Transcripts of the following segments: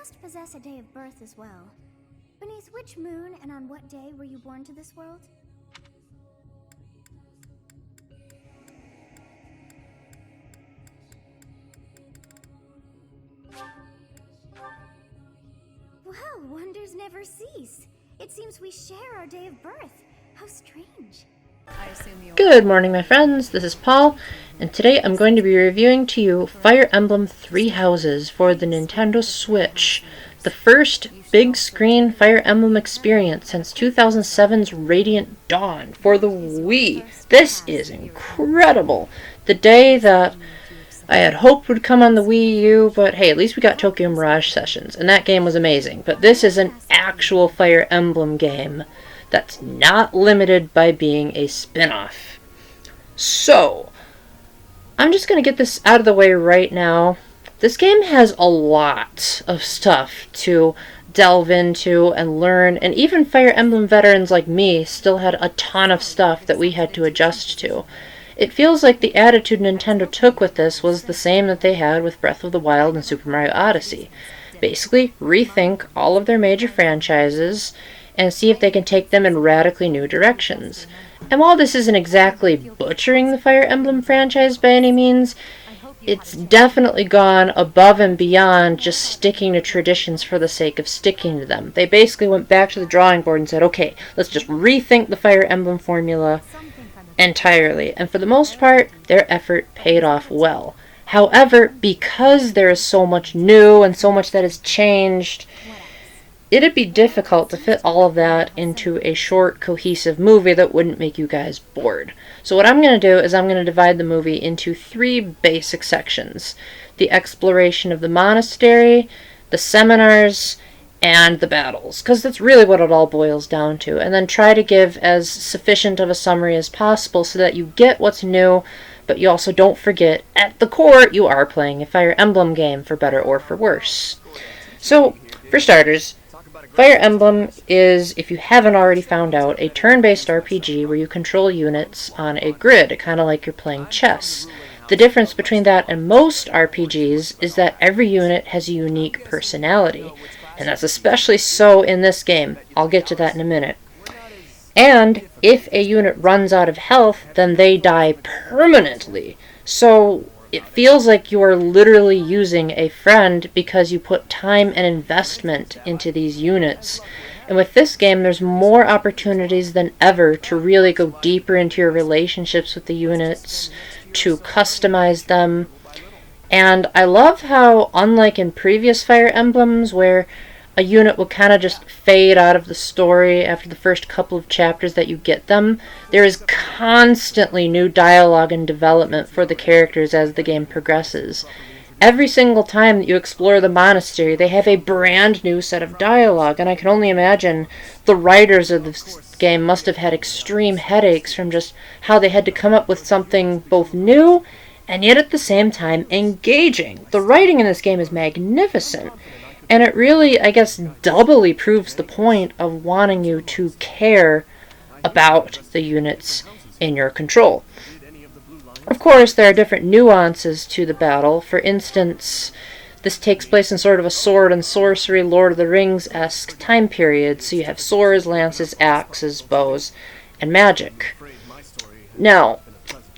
must possess a day of birth as well. Beneath which moon and on what day were you born to this world? Well, wonders never cease. It seems we share our day of birth. How strange. Good morning, my friends. This is Paul, and today I'm going to be reviewing to you Fire Emblem Three Houses for the Nintendo Switch, the first big screen Fire Emblem experience since 2007's Radiant Dawn for the Wii. This is incredible. The day that I had hoped would come on the Wii U, but hey, at least we got Tokyo Mirage Sessions, and that game was amazing. But this is an actual Fire Emblem game that's not limited by being a spin-off. So, I'm just going to get this out of the way right now. This game has a lot of stuff to delve into and learn, and even Fire Emblem veterans like me still had a ton of stuff that we had to adjust to. It feels like the attitude Nintendo took with this was the same that they had with Breath of the Wild and Super Mario Odyssey. Basically, rethink all of their major franchises and see if they can take them in radically new directions. And while this isn't exactly butchering the Fire Emblem franchise by any means, it's definitely gone above and beyond just sticking to traditions for the sake of sticking to them. They basically went back to the drawing board and said, okay, let's just rethink the Fire Emblem formula entirely. And for the most part, their effort paid off well. However, because there is so much new and so much that has changed, it'd be difficult to fit all of that into a short, cohesive movie that wouldn't make you guys bored. So what I'm going to do is I'm going to divide the movie into three basic sections: the exploration of the monastery, the seminars, and the battles, because that's really what it all boils down to, and then try to give as sufficient of a summary as possible so that you get what's new, but you also don't forget, at the core, you are playing a Fire Emblem game, for better or for worse. So, for starters, Fire Emblem is, if you haven't already found out, a turn-based RPG where you control units on a grid, kind of like you're playing chess. The difference between that and most RPGs is that every unit has a unique personality, and that's especially so in this game. I'll get to that in a minute. And if a unit runs out of health, then they die permanently. So it feels like you are literally using a friend because you put time and investment into these units. And with this game, there's more opportunities than ever to really go deeper into your relationships with the units, to customize them. And I love how, unlike in previous Fire Emblems, where a unit will kind of just fade out of the story after the first couple of chapters that you get them, there is constantly new dialogue and development for the characters as the game progresses. Every single time that you explore the monastery, they have a brand new set of dialogue, and I can only imagine the writers of this game must have had extreme headaches from just how they had to come up with something both new and yet at the same time engaging. The writing in this game is magnificent. And it really, I guess, doubly proves the point of wanting you to care about the units in your control. Of course, there are different nuances to the battle. For instance, this takes place in sort of a sword and sorcery, Lord of the Rings-esque time period, so you have swords, lances, axes, bows, and magic. Now,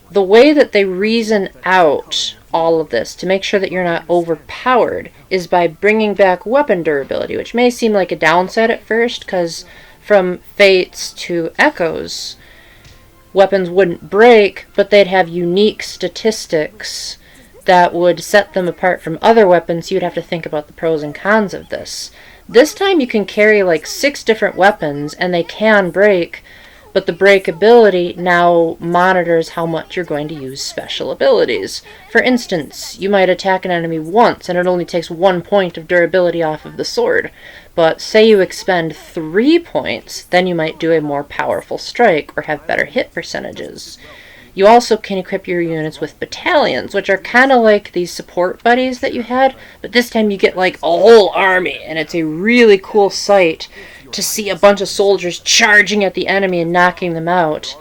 the way that they reason out all of this to make sure that you're not overpowered is by bringing back weapon durability, which may seem like a downside at first, because from Fates to Echoes, weapons wouldn't break, but they'd have unique statistics that would set them apart from other weapons, so you'd have to think about the pros and cons of this. This time you can carry like 6 different weapons, and they can break, but the breakability now monitors how much you're going to use special abilities. For instance, you might attack an enemy once and it only takes 1 point of durability off of the sword. But say you expend 3 points, then you might do a more powerful strike or have better hit percentages. You also can equip your units with battalions, which are kind of like these support buddies that you had, but this time you get like a whole army, and it's a really cool sight to see a bunch of soldiers charging at the enemy and knocking them out.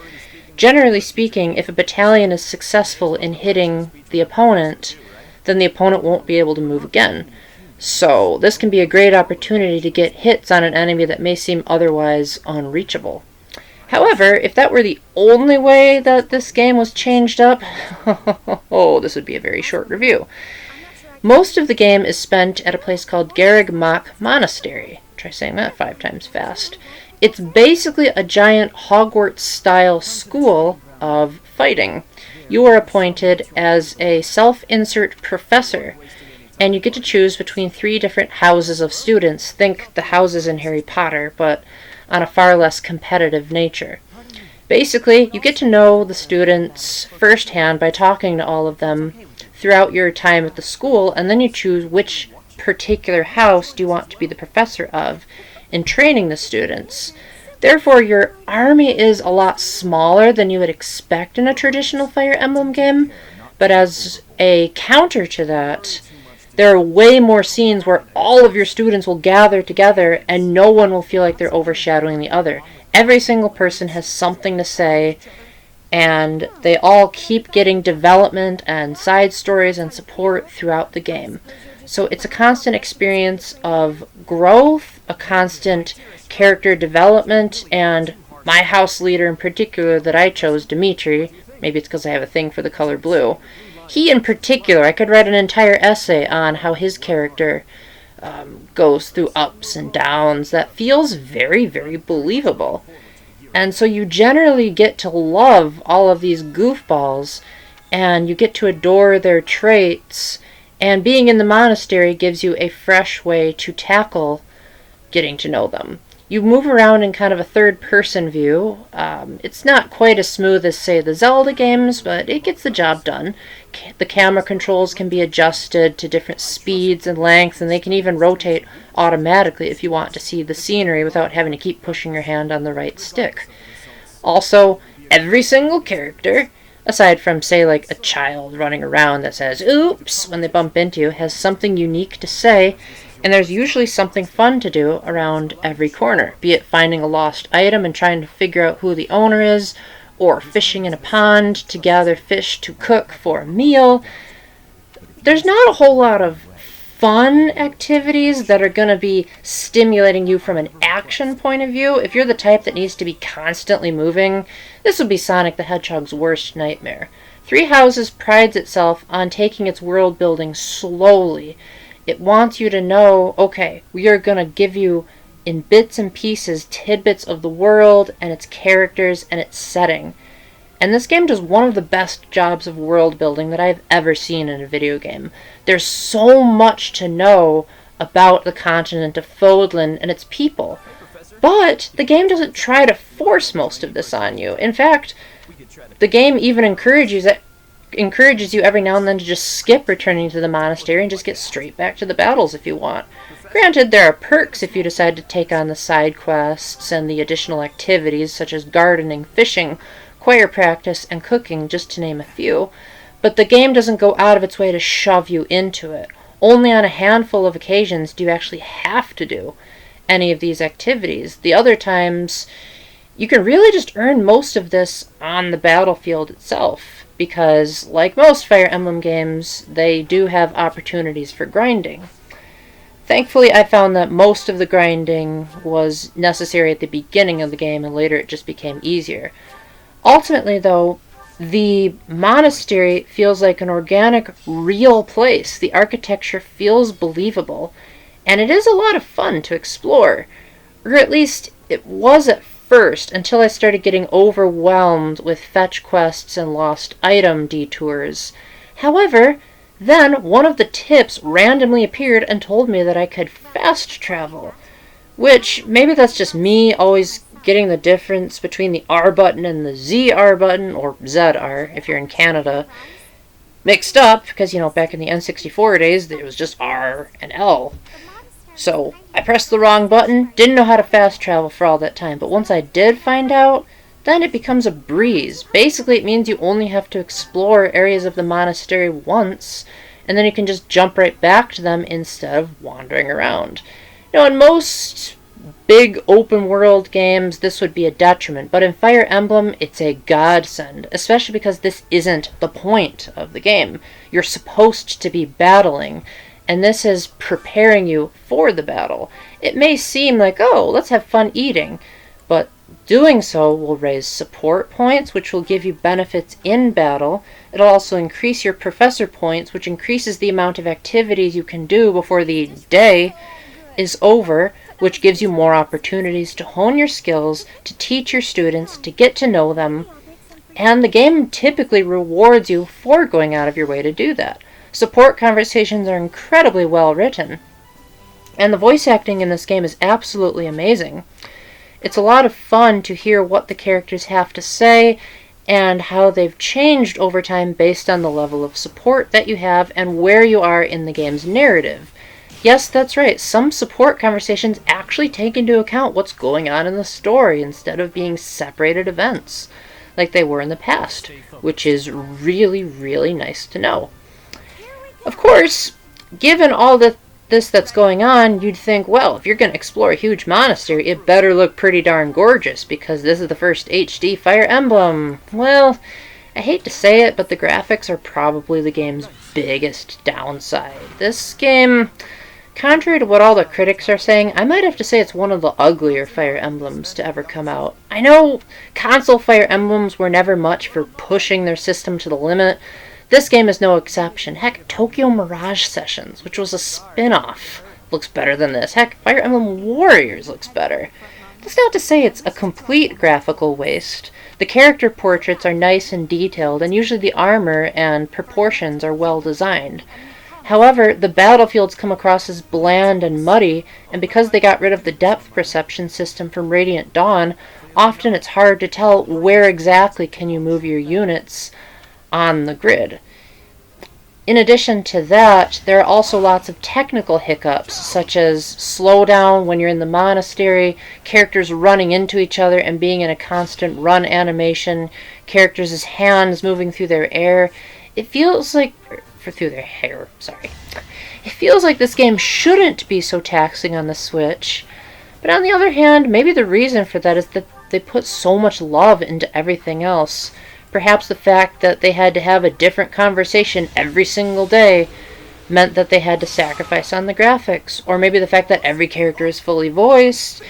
Generally speaking, if a battalion is successful in hitting the opponent, then the opponent won't be able to move again. So this can be a great opportunity to get hits on an enemy that may seem otherwise unreachable. However, if that were the only way that this game was changed up, oh, this would be a very short review. Most of the game is spent at a place called Garreg Mach Monastery. Try saying that 5 times fast. It's basically a giant Hogwarts-style school of fighting. You are appointed as a self-insert professor, and you get to choose between 3 different houses of students. Think the houses in Harry Potter, but on a far less competitive nature. Basically, you get to know the students firsthand by talking to all of them throughout your time at the school, and then you choose which particular house do you want to be the professor of in training the students. Therefore, your army is a lot smaller than you would expect in a traditional Fire Emblem game, but as a counter to that, there are way more scenes where all of your students will gather together and no one will feel like they're overshadowing the other. Every single person has something to say, and they all keep getting development and side stories and support throughout the game. So it's a constant experience of growth, a constant character development, and my house leader in particular that I chose, Dimitri, maybe it's because I have a thing for the color blue, he in particular, I could write an entire essay on how his character goes through ups and downs that feels very, very believable. And so you generally get to love all of these goofballs, and you get to adore their traits, and being in the monastery gives you a fresh way to tackle getting to know them. You move around in kind of a third-person view. It's not quite as smooth as, say, the Zelda games, but it gets the job done. The camera controls can be adjusted to different speeds and lengths, and they can even rotate automatically if you want to see the scenery without having to keep pushing your hand on the right stick. Also, every single character, aside from, say, like a child running around that says, "Oops," when they bump into you, has something unique to say, and there's usually something fun to do around every corner, be it finding a lost item and trying to figure out who the owner is, or fishing in a pond to gather fish to cook for a meal. There's not a whole lot of fun activities that are going to be stimulating you from an action point of view. If you're the type that needs to be constantly moving, this would be Sonic the Hedgehog's worst nightmare. Three Houses prides itself on taking its world building slowly. It wants you to know, okay, we are going to give you in bits and pieces tidbits of the world and its characters and its setting. And this game does one of the best jobs of world building that I've ever seen in a video game. There's so much to know about the continent of Fodlan and its people. But the game doesn't try to force most of this on you. In fact, the game even encourages you every now and then to just skip returning to the monastery and just get straight back to the battles if you want. Granted, there are perks if you decide to take on the side quests and the additional activities such as gardening, fishing, choir practice, and cooking, just to name a few, but the game doesn't go out of its way to shove you into it. Only on a handful of occasions do you actually have to do any of these activities. The other times, you can really just earn most of this on the battlefield itself, because, like most Fire Emblem games, they do have opportunities for grinding. Thankfully, I found that most of the grinding was necessary at the beginning of the game, and later it just became easier. Ultimately, though, the monastery feels like an organic, real place. The architecture feels believable, and it is a lot of fun to explore. Or at least, it was at first, until I started getting overwhelmed with fetch quests and lost item detours. However, then one of the tips randomly appeared and told me that I could fast travel. Which, maybe that's just me always getting the difference between the R button and the ZR button, or ZR if you're in Canada, mixed up, because, back in the N64 days, it was just R and L. So, I pressed the wrong button, didn't know how to fast travel for all that time, but once I did find out, then it becomes a breeze. Basically, it means you only have to explore areas of the monastery once, and then you can just jump right back to them instead of wandering around. In most big open world games, this would be a detriment, but in Fire Emblem, it's a godsend, especially because this isn't the point of the game. You're supposed to be battling, and this is preparing you for the battle. It may seem like, oh, let's have fun eating, but doing so will raise support points, which will give you benefits in battle. It'll also increase your professor points, which increases the amount of activities you can do before the day is over, which gives you more opportunities to hone your skills, to teach your students, to get to know them, and the game typically rewards you for going out of your way to do that. Support conversations are incredibly well written, and the voice acting in this game is absolutely amazing. It's a lot of fun to hear what the characters have to say and how they've changed over time based on the level of support that you have and where you are in the game's narrative. Yes, that's right, some support conversations actually take into account what's going on in the story instead of being separated events like they were in the past, which is really, really nice to know. Of course, given all this that's going on, you'd think, well, if you're going to explore a huge monastery, it better look pretty darn gorgeous, because this is the first HD Fire Emblem. Well, I hate to say it, but the graphics are probably the game's biggest downside. This game, contrary to what all the critics are saying, I might have to say it's one of the uglier Fire Emblems to ever come out. I know console Fire Emblems were never much for pushing their system to the limit. This game is no exception. Heck, Tokyo Mirage Sessions, which was a spin-off, looks better than this. Heck, Fire Emblem Warriors looks better. That's not to say it's a complete graphical waste. The character portraits are nice and detailed, and usually the armor and proportions are well designed. However, the battlefields come across as bland and muddy, and because they got rid of the depth perception system from Radiant Dawn, often it's hard to tell where exactly can you move your units on the grid. In addition to that, there are also lots of technical hiccups, such as slowdown when you're in the monastery, characters running into each other and being in a constant run animation, characters' hands moving through their air. It feels like through their hair, sorry. It feels like this game shouldn't be so taxing on the Switch. But on the other hand, maybe the reason for that is that they put so much love into everything else. Perhaps the fact that they had to have a different conversation every single day meant that they had to sacrifice on the graphics. Or maybe the fact that every character is fully voiced.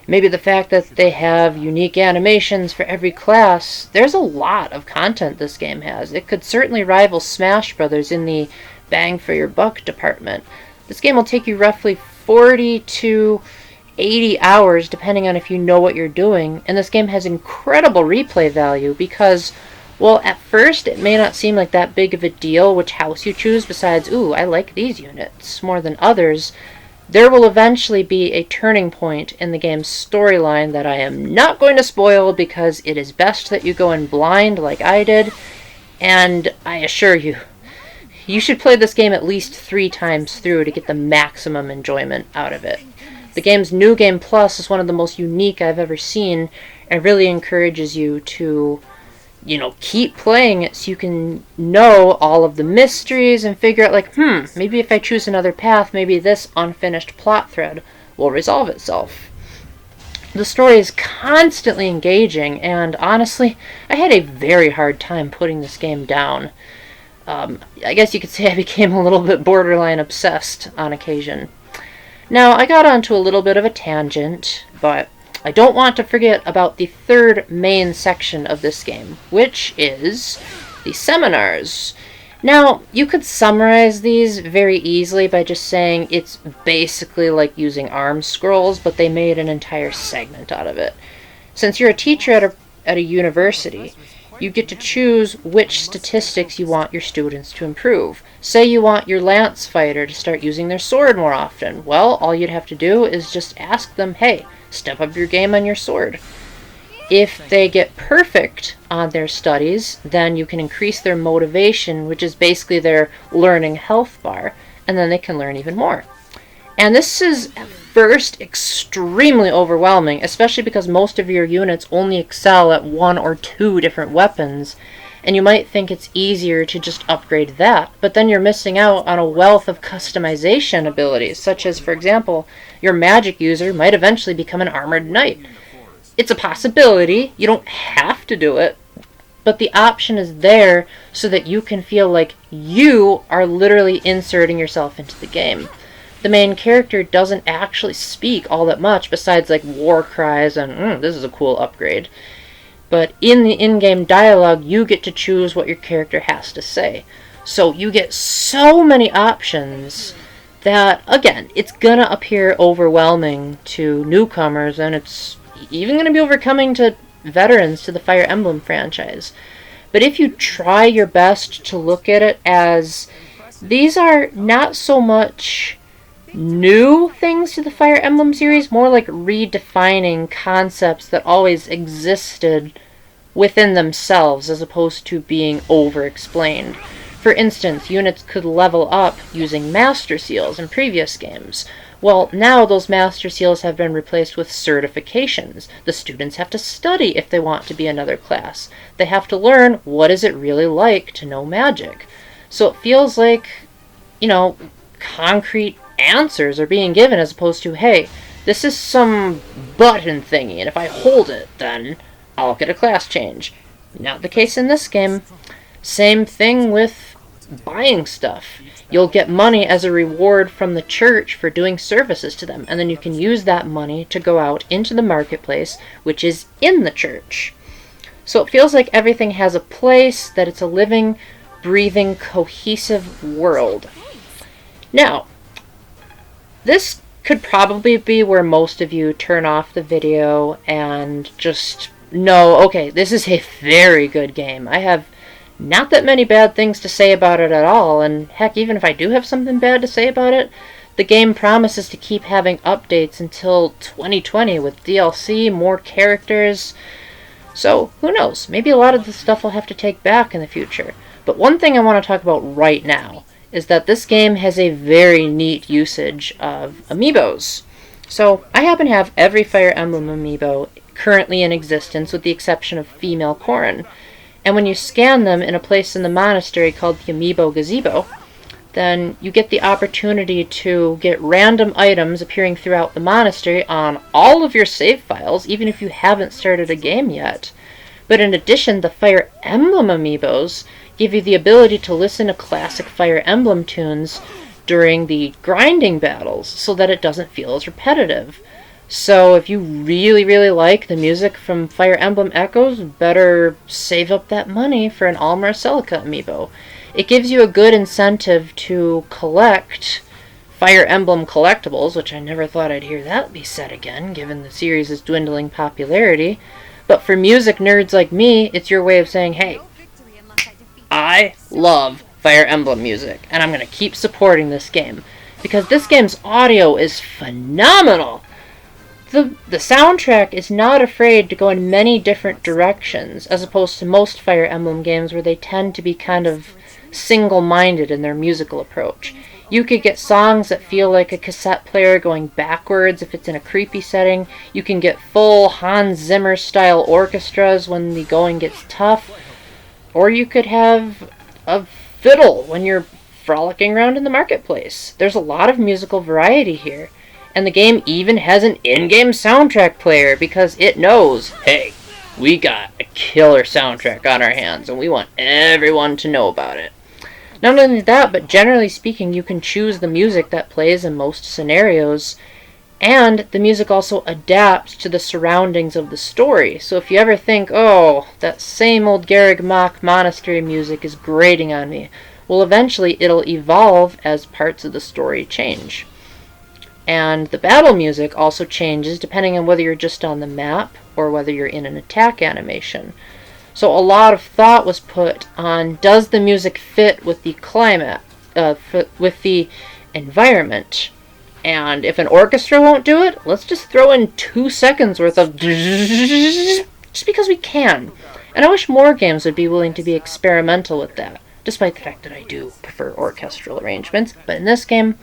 Maybe the fact that they have unique animations for every class. There's a lot of content this game has. It could certainly rival Smash Brothers in the bang for your buck department. This game will take you roughly 40 to 80 hours depending on if you know what you're doing, and this game has incredible replay value because, well, at first it may not seem like that big of a deal which house you choose besides, ooh, I like these units more than others. There will eventually be a turning point in the game's storyline that I am not going to spoil because it is best that you go in blind like I did, and I assure you, you should play this game at least 3 times through to get the maximum enjoyment out of it. The game's New Game Plus is one of the most unique I've ever seen and really encourages you to, keep playing it so you can know all of the mysteries and figure out, like, maybe if I choose another path, maybe this unfinished plot thread will resolve itself. The story is constantly engaging, and honestly, I had a very hard time putting this game down. I guess you could say I became a little bit borderline obsessed on occasion. Now, I got onto a little bit of a tangent, but I don't want to forget about the third main section of this game, which is the seminars. Now, you could summarize these very easily by just saying it's basically like using arm scrolls, but they made an entire segment out of it. Since you're a teacher at a university, you get to choose which statistics you want your students to improve. Say you want your lance fighter to start using their sword more often. Well, all you'd have to do is just ask them, hey, step up your game on your sword. If they get perfect on their studies, then you can increase their motivation, which is basically their learning health bar, and then they can learn even more. And this is at first extremely overwhelming, especially because most of your units only excel at 1 or 2 different weapons, and you might think it's easier to just upgrade that, but then you're missing out on a wealth of customization abilities, such as, for example, your magic user might eventually become an armored knight. It's a possibility, you don't have to do it, but the option is there so that you can feel like you are literally inserting yourself into the game. The main character doesn't actually speak all that much besides like war cries and this is a cool upgrade. But in the in-game dialogue, you get to choose what your character has to say. So you get so many options that, again, it's gonna appear overwhelming to newcomers, and it's even gonna be overcoming to veterans to the Fire Emblem franchise. But if you try your best to look at it as these are not so much new things to the Fire Emblem series, more like redefining concepts that always existed within themselves as opposed to being over-explained. For instance, units could level up using Master Seals in previous games. Well, now those Master Seals have been replaced with certifications. The students have to study if they want to be another class. They have to learn what is it really like to know magic. So it feels like, concrete answers are being given as opposed to, hey, this is some button thingy, and if I hold it, then I'll get a class change. Not the case in this game. Same thing with buying stuff. You'll get money as a reward from the church for doing services to them, and then you can use that money to go out into the marketplace, which is in the church. So it feels like everything has a place, that it's a living, breathing, cohesive world. Now, this could probably be where most of you turn off the video and just know, okay, this is a very good game. I have not that many bad things to say about it at all, and heck, even if I do have something bad to say about it, the game promises to keep having updates until 2020 with DLC, more characters. So, who knows? Maybe a lot of the stuff I'll have to take back in the future. But one thing I want to talk about right now is that this game has a very neat usage of amiibos. So, I happen to have every Fire Emblem amiibo currently in existence with the exception of female Corrin. And when you scan them in a place in the monastery called the Amiibo Gazebo, then you get the opportunity to get random items appearing throughout the monastery on all of your save files, even if you haven't started a game yet. But in addition, the Fire Emblem amiibos give you the ability to listen to classic Fire Emblem tunes during the grinding battles so that it doesn't feel as repetitive. So if you really, really like the music from Fire Emblem Echoes, better save up that money for an Alma Celica amiibo. It gives you a good incentive to collect Fire Emblem collectibles, which I never thought I'd hear that be said again, given the series' dwindling popularity. But for music nerds like me, it's your way of saying, hey, I love Fire Emblem music, and I'm going to keep supporting this game, because this game's audio is phenomenal. The soundtrack is not afraid to go in many different directions, as opposed to most Fire Emblem games where they tend to be kind of single-minded in their musical approach. You could get songs that feel like a cassette player going backwards if it's in a creepy setting. You can get full Hans Zimmer-style orchestras when the going gets tough. Or you could have a fiddle when you're frolicking around in the marketplace. There's a lot of musical variety here. And the game even has an in-game soundtrack player because it knows, hey, we got a killer soundtrack on our hands and we want everyone to know about it. Not only that, but generally speaking, you can choose the music that plays in most scenarios, and the music also adapts to the surroundings of the story. So if you ever think, oh, that same old Garreg Mach monastery music is grating on me, well, eventually it'll evolve as parts of the story change. And the battle music also changes depending on whether you're just on the map or whether you're in an attack animation. So a lot of thought was put on, does the music fit with the climate, with the environment? And if an orchestra won't do it, let's just throw in 2 seconds worth of just because we can. And I wish more games would be willing to be experimental with that, despite the fact that I do prefer orchestral arrangements. But in this game,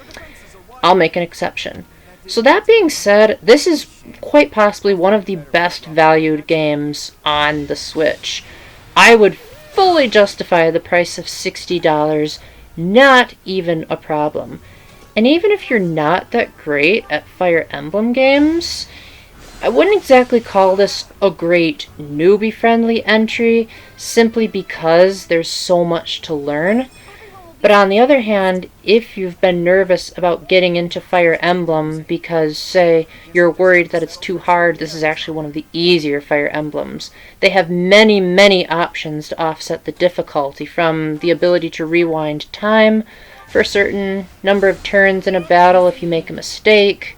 I'll make an exception. So that being said, this is quite possibly one of the best valued games on the Switch. I would fully justify the price of $60, not even a problem. And even if you're not that great at Fire Emblem games, I wouldn't exactly call this a great newbie-friendly entry, simply because there's so much to learn. But on the other hand, if you've been nervous about getting into Fire Emblem because, say, you're worried that it's too hard, this is actually one of the easier Fire Emblems. They have many, many options to offset the difficulty, from the ability to rewind time for a certain number of turns in a battle if you make a mistake,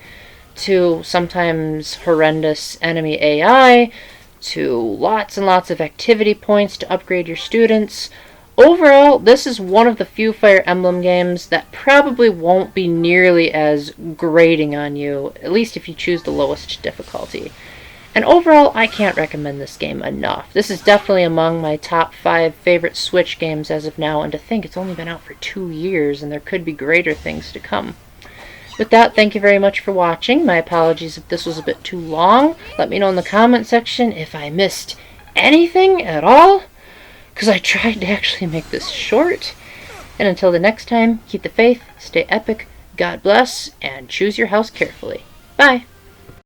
to sometimes horrendous enemy AI, to lots and lots of activity points to upgrade your students. Overall, this is one of the few Fire Emblem games that probably won't be nearly as grating on you, at least if you choose the lowest difficulty. And overall, I can't recommend this game enough. This is definitely among my top 5 favorite Switch games as of now, and to think it's only been out for 2 years and there could be greater things to come. With that, thank you very much for watching. My apologies if this was a bit too long. Let me know in the comment section if I missed anything at all, because I tried to actually make this short. And until the next time, keep the faith, stay epic, God bless, and choose your house carefully. Bye!